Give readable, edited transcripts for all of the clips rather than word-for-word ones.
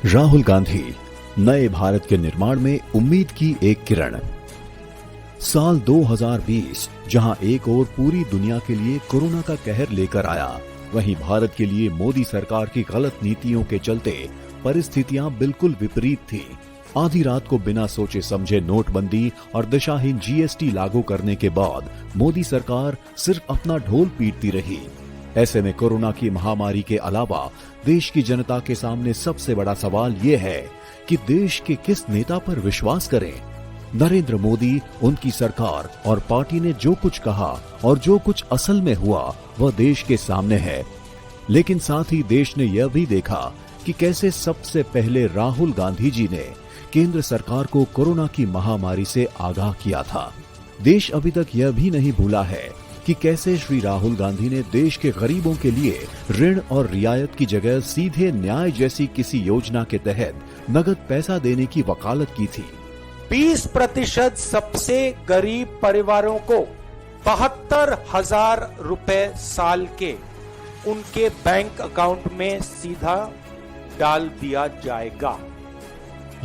राहुल गांधी नए भारत के निर्माण में उम्मीद की एक किरण। साल 2020 जहां एक ओर पूरी दुनिया के लिए कोरोना का कहर लेकर आया, वहीं भारत के लिए मोदी सरकार की गलत नीतियों के चलते परिस्थितियां बिल्कुल विपरीत थी। आधी रात को बिना सोचे समझे नोटबंदी और दिशाहीन जीएसटी लागू करने के बाद मोदी सरकार सिर्फ अपना ढोल पीटती रही। ऐसे में कोरोना की महामारी के अलावा देश की जनता के सामने सबसे बड़ा सवाल ये है कि देश के किस नेता पर विश्वास करें। नरेंद्र मोदी, उनकी सरकार और पार्टी ने जो कुछ कहा और जो कुछ असल में हुआ वह देश के सामने है। लेकिन साथ ही देश ने यह भी देखा कि कैसे सबसे पहले राहुल गांधी जी ने केंद्र सरकार को कोरोना की महामारी से आगाह किया था। देश अभी तक यह भी नहीं भूला है कि कैसे श्री राहुल गांधी ने देश के गरीबों के लिए ऋण और रियायत की जगह सीधे न्याय जैसी किसी योजना के तहत नगद पैसा देने की वकालत की थी। 20% सबसे गरीब परिवारों को 72,000 रुपए साल के उनके बैंक अकाउंट में सीधा डाल दिया जाएगा।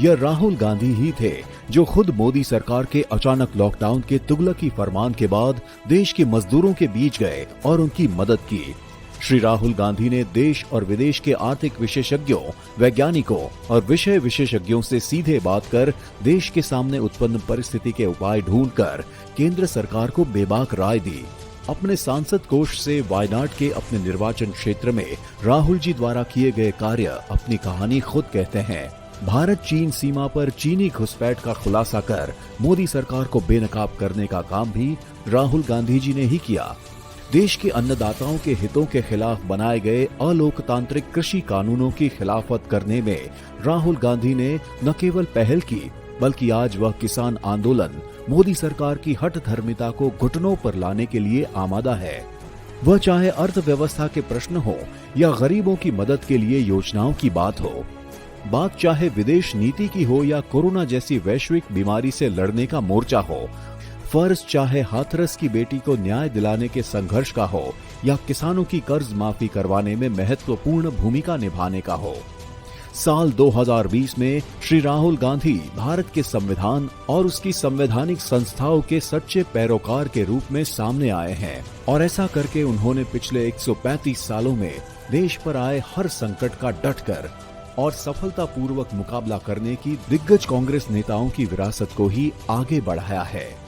यह राहुल गांधी ही थे जो खुद मोदी सरकार के अचानक लॉकडाउन के तुगलकी फरमान के बाद देश के मजदूरों के बीच गए और उनकी मदद की। श्री राहुल गांधी ने देश और विदेश के आर्थिक विशेषज्ञों, वैज्ञानिकों और विषय विशेषज्ञों से सीधे बात कर देश के सामने उत्पन्न परिस्थिति के उपाय ढूंढकर केंद्र सरकार को बेबाक राय दी। अपने सांसद कोष से वायनाड के अपने निर्वाचन क्षेत्र में राहुल जी द्वारा किए गए कार्य अपनी कहानी खुद कहते हैं। भारत चीन सीमा पर चीनी घुसपैठ का खुलासा कर मोदी सरकार को बेनकाब करने का काम भी राहुल गांधी जी ने ही किया। देश के अन्नदाताओं के हितों के खिलाफ बनाए गए अलोकतांत्रिक कृषि कानूनों की खिलाफत करने में राहुल गांधी ने न केवल पहल की, बल्कि आज वह किसान आंदोलन मोदी सरकार की हठधर्मिता को घुटनों पर लाने के लिए आमादा है। वह चाहे अर्थव्यवस्था के प्रश्न हो या गरीबों की मदद के लिए योजनाओं की बात हो, बात चाहे विदेश नीति की हो या कोरोना जैसी वैश्विक बीमारी से लड़ने का मोर्चा हो, फर्ज चाहे हाथरस की बेटी को न्याय दिलाने के संघर्ष का हो या किसानों की कर्ज माफी करवाने में महत्वपूर्ण भूमिका निभाने का हो। साल 2020 में श्री राहुल गांधी भारत के संविधान और उसकी संवैधानिक संस्थाओं के सच्चे पैरोकार के रूप में सामने आए हैं और ऐसा करके उन्होंने पिछले 135 सालों में देश पर आए हर संकट का डटकर और सफलतापूर्वक मुकाबला करने की दिग्गज कांग्रेस नेताओं की विरासत को ही आगे बढ़ाया है।